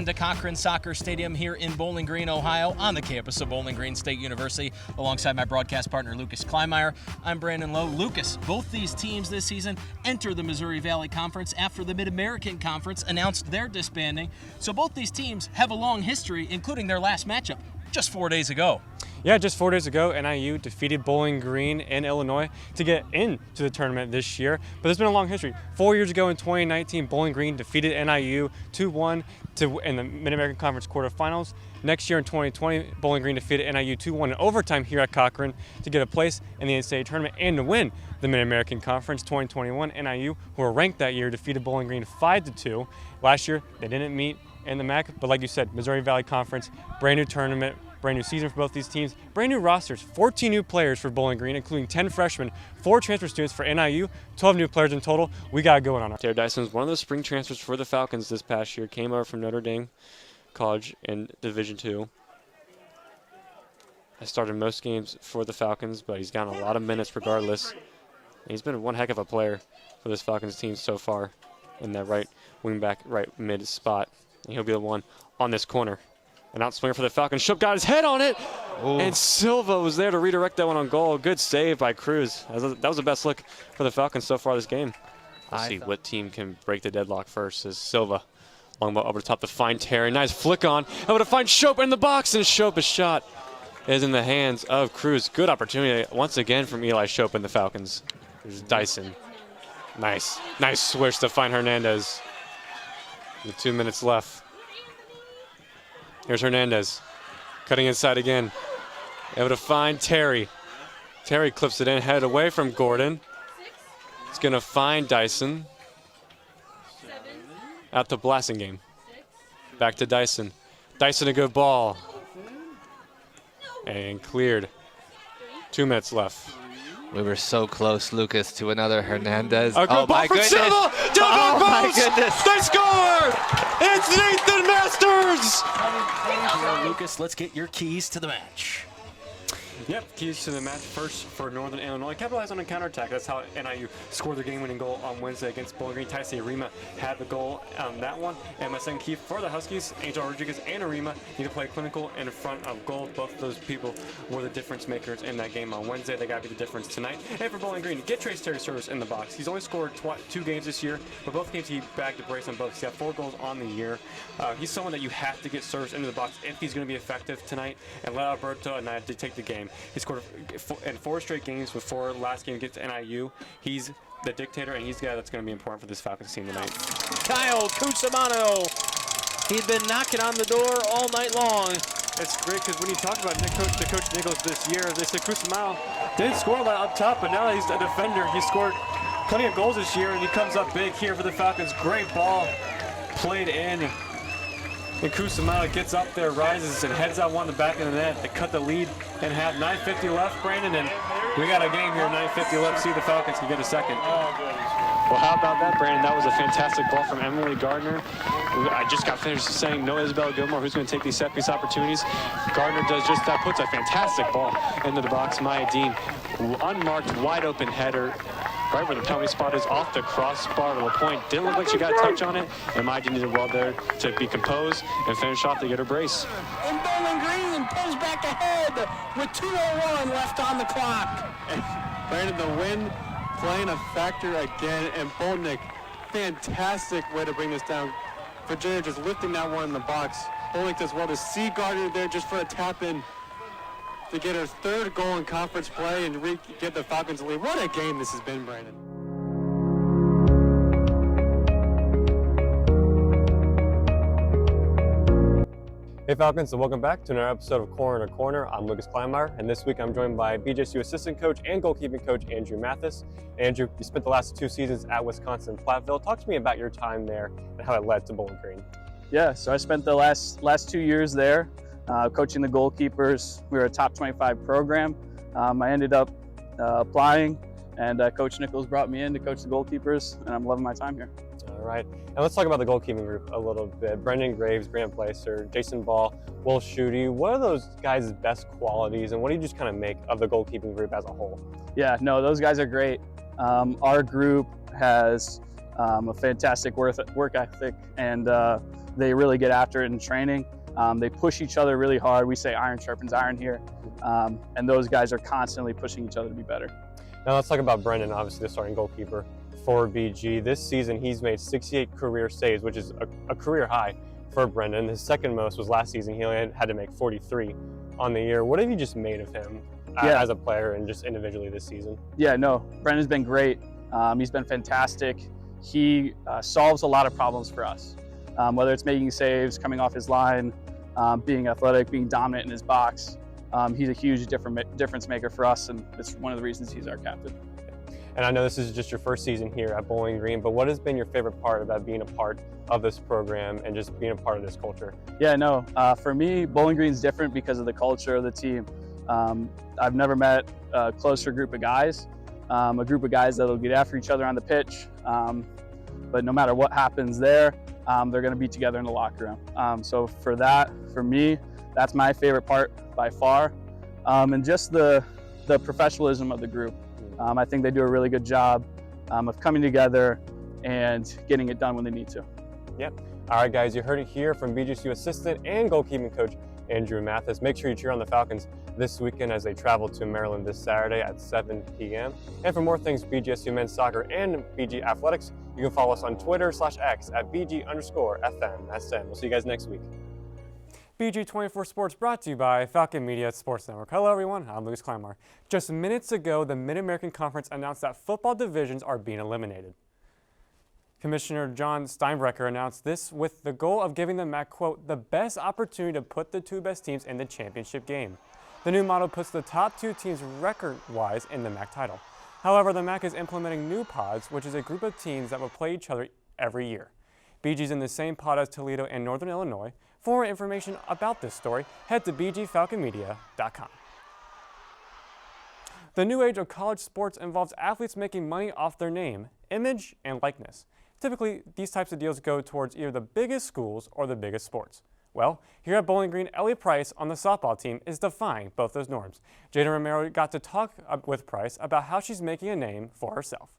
to Cochran Soccer Stadium here in Bowling Green, Ohio, on the campus of Bowling Green State University, alongside my broadcast partner, Lucas Kleimeyer. I'm Brandon Lowe. Lucas, both these teams this season enter the Missouri Valley Conference after the Mid-American Conference announced their disbanding. So both these teams have a long history, including their last matchup just 4 days ago. Yeah, just 4 days ago, NIU defeated Bowling Green in Illinois to get into the tournament this year. But there's been a long history. 4 years ago in 2019, Bowling Green defeated NIU 2-1 in the Mid-American Conference quarterfinals. Next year in 2020, Bowling Green defeated NIU 2-1 in overtime here at Cochran to get a place in the NCAA tournament and to win the Mid-American Conference. 2021, NIU, who were ranked that year, defeated Bowling Green 5-2. Last year, they didn't meet in the MAC, but like you said, Missouri Valley Conference, brand new tournament, brand new season for both these teams, brand new rosters, 14 new players for Bowling Green, including 10 freshmen, 4 transfer students for NIU, 12 new players in total. We got it going on. Taylor Dyson was one of the spring transfers for the Falcons this past year, came over from Notre Dame College in Division II. I started most games for the Falcons, but he's gotten a lot of minutes regardless. And he's been one heck of a player for this Falcons team so far in that right wing back, right mid spot. And he'll be the one on this corner. An out swinger for the Falcons. Shook got his head on it. Ooh. And Silva was there to redirect that one on goal. Good save by Cruz. That was the best look for the Falcons so far this game. We'll see what team can break the deadlock first. As Silva, long ball over the top to find Terry. Nice flick on. Able to find Shope in the box, and Shope's shot is in the hands of Cruz. Good opportunity once again from Eli Shope and the Falcons. There's Dyson. Nice switch to find Hernandez. With 2 minutes left. Here's Hernandez, cutting inside again. Able to find Terry. Terry clips it in, head away from Gordon. He's gonna find Dyson. Out to Blassingame. Back to Dyson. Dyson, a good ball. And cleared. 2 minutes left. We were so close, Lucas, to another Hernandez. A good ball for Silva! Oh my goodness! They score! It's Nathan Masters! Lucas, let's get your keys to the match. Yep, keys to the match first for Northern Illinois. Capitalized on a counterattack. That's how NIU scored their game-winning goal on Wednesday against Bowling Green. Tyson Arima had the goal on that one. And my second key for the Huskies, Angel Rodriguez and Arima need to play clinical in front of goal. Both of those people were the difference makers in that game on Wednesday. They got to be the difference tonight. And for Bowling Green, get Trace Terry's service in the box. He's only scored 2 games this year, but both games he bagged a brace on both. He's got 4 goals on the year. He's someone that you have to get service into the box if he's going to be effective tonight. And let Alberto and I take the game. He scored in 4 straight games before last game against NIU. He's the dictator, and he's the guy that's going to be important for this Falcons team tonight. Kyle Cusimano, he's been knocking on the door all night long. It's great because when you talk about Coach Nichols this year, they said Cusimano didn't score a lot up top, but now that he's a defender, he scored plenty of goals this year, and he comes up big here for the Falcons. Great ball played in. And Cusimano gets up there, rises, and heads out one in the back of the net to cut the lead and have 9:50 left, Brandon. And we got a game here, 9:50 left. See if the Falcons can get a second. Well, how about that, Brandon? That was a fantastic ball from Emily Gardner. I just got finished saying no Isabella Gilmore, who's going to take these set piece opportunities. Gardner does just that, puts a fantastic ball into the box. Maya Dean, unmarked, wide open header. Right where the penalty spot is, off the crossbar to the point. Didn't look like she got a touch on it, and Maya Dean did well there to be composed and finish off to get her brace. And Bowling Green pulls back ahead with 2:01 left on the clock. And Brandon, the wind playing a factor again, and Bolnick, fantastic way to bring this down. Virginia just lifting that one in the box. Bolnick does well to see Gardner there just for a tap in to get her 3rd goal in conference play and get the Falcons lead. What a game this has been, Brandon. Hey Falcons, and welcome back to another episode of Corner to Corner. I'm Lucas Kleimeyer, and this week I'm joined by BJSU assistant coach and goalkeeping coach Andrew Mathis. Andrew, you spent the last 2 seasons at Wisconsin Platteville. Talk to me about your time there and how it led to Bowling Green. Yeah, so I spent the last 2 years there coaching the goalkeepers. We were a top 25 program. I ended up applying, and Coach Nichols brought me in to coach the goalkeepers, and I'm loving my time here. All right, and let's talk about the goalkeeping group a little bit. Brendan Graves, Grant Placer, Jason Ball, Will Schutte. What are those guys' best qualities, and what do you just kind of make of the goalkeeping group as a whole? Yeah, no, those guys are great. Our group has a fantastic work ethic, and They really get after it in training. They push each other really hard. We say iron sharpens iron here. And those guys are constantly pushing each other to be better. Now let's talk about Brendan, obviously the starting goalkeeper for BG. This season he's made 68 career saves, which is a career high for Brendan. His second most was last season. He only had to make 43 on the year. What have you just made of him as a player and just individually this season? Yeah, no, Brendan's been great. He's been fantastic. He solves a lot of problems for us, whether it's making saves, coming off his line, being athletic, being dominant in his box. He's a huge difference maker for us, and it's one of the reasons he's our captain. And I know this is just your first season here at Bowling Green, but what has been your favorite part about being a part of this program and just being a part of this culture? Yeah, no, for me, Bowling Green's different because of the culture of the team. I've never met a closer group of guys, a group of guys that'll get after each other on the pitch, but no matter what happens there, they're going to be together in the locker room. So for me, that's my favorite part by far, and just the professionalism of the group. I think they do a really good job of coming together and getting it done when they need to. Yep. All right, guys, you heard it here from BGSU assistant and goalkeeping coach Andrew Mathis. Make sure you cheer on the Falcons this weekend as they travel to Maryland this Saturday at 7 p.m. And for more things BGSU men's soccer and BG athletics, you can follow us on Twitter/X at BG_FMSN. We'll see you guys next week. BG24 Sports brought to you by Falcon Media Sports Network. Hello everyone, I'm Lucas Kleimeyer. Just minutes ago, the Mid-American Conference announced that football divisions are being eliminated. Commissioner John Steinbrecher announced this with the goal of giving the MAC, quote, the best opportunity to put the two best teams in the championship game. The new model puts the top two teams record-wise in the MAC title. However, the MAC is implementing new pods, which is a group of teams that will play each other every year. BG's in the same pod as Toledo and Northern Illinois. For more information about this story, head to bgfalconmedia.com. The new age of college sports involves athletes making money off their name, image, and likeness. Typically, these types of deals go towards either the biggest schools or the biggest sports. Well, here at Bowling Green, Ellie Price on the softball team is defying both those norms. Jada Romero got to talk with Price about how she's making a name for herself.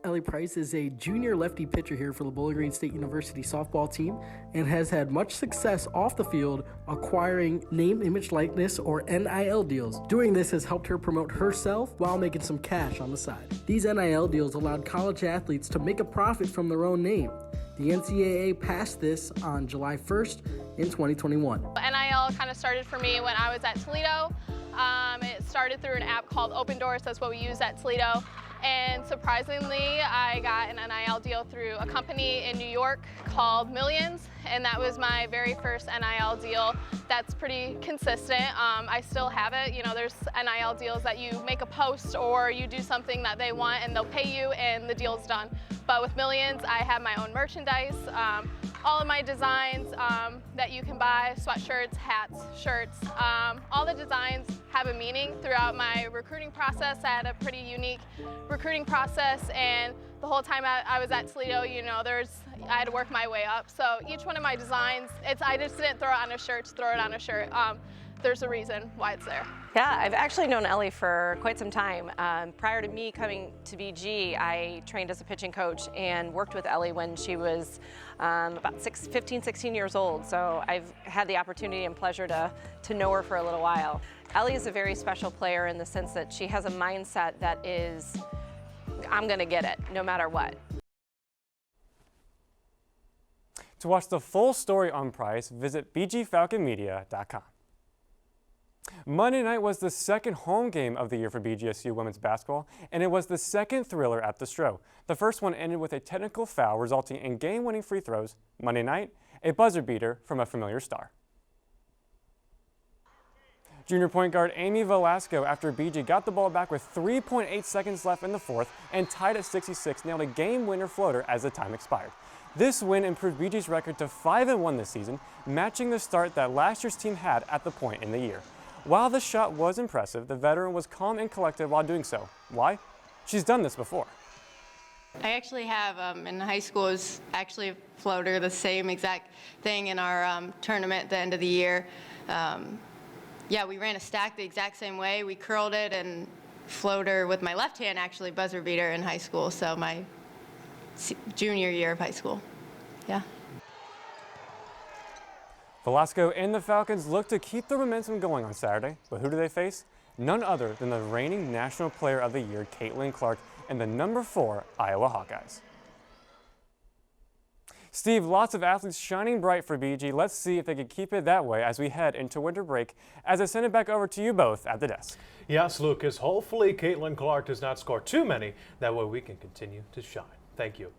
Ellie Price is a junior lefty pitcher here for the Bowling Green State University softball team and has had much success off the field acquiring name, image, likeness, or NIL deals. Doing this has helped her promote herself while making some cash on the side. These NIL deals allowed college athletes to make a profit from their own name. The NCAA passed this on July 1st in 2021. NIL kind of started for me when I was at Toledo. It started through an app called Open Doors. That's what we use at Toledo. And surprisingly, I got an NIL deal through a company in New York called Millions, and that was my very first NIL deal. That's pretty consistent. I still have it. You know, there's NIL deals that you make a post or you do something that they want and they'll pay you and the deal's done. But with Millions, I have my own merchandise. All of my designs that you can buy, sweatshirts, hats, shirts, all the designs have a meaning throughout my recruiting process. I had a pretty unique recruiting process, and the whole time I was at Toledo, you know, I had to work my way up. So each one of my designs, I just didn't throw it on a shirt to throw it on a shirt. There's a reason why it's there. Yeah, I've actually known Ellie for quite some time. Prior to me coming to BG, I trained as a pitching coach and worked with Ellie when she was about 15, 16 years old. So I've had the opportunity and pleasure to know her for a little while. Ellie is a very special player in the sense that she has a mindset that is, I'm gonna get it, no matter what. To watch the full story on Price, visit bgfalconmedia.com. Monday night was the second home game of the year for BGSU women's basketball, and it was the second thriller at the Stro. The first one ended with a technical foul resulting in game-winning free throws. Monday night, a buzzer beater from a familiar star. Junior point guard Amy Velasco, after BG got the ball back with 3.8 seconds left in the fourth and tied at 66, nailed a game-winner floater as the time expired. This win improved BG's record to 5-1 this season, matching the start that last year's team had at the point in the year. While the shot was impressive, the veteran was calm and collected while doing so. Why? She's done this before. I actually have, in high school, it was actually a floater, the same exact thing in our tournament at the end of the year. Yeah, we ran a stack the exact same way. We curled it and floater with my left hand, actually, buzzer beater in high school, so my junior year of high school. Yeah. Velasco and the Falcons look to keep their momentum going on Saturday, but who do they face? None other than the reigning National Player of the Year, Caitlin Clark, and the number 4 Iowa Hawkeyes. Steve, lots of athletes shining bright for BG. Let's see if they can keep it that way as we head into winter break, as I send it back over to you both at the desk. Yes, Lucas. Hopefully Caitlin Clark does not score too many. That way we can continue to shine. Thank you.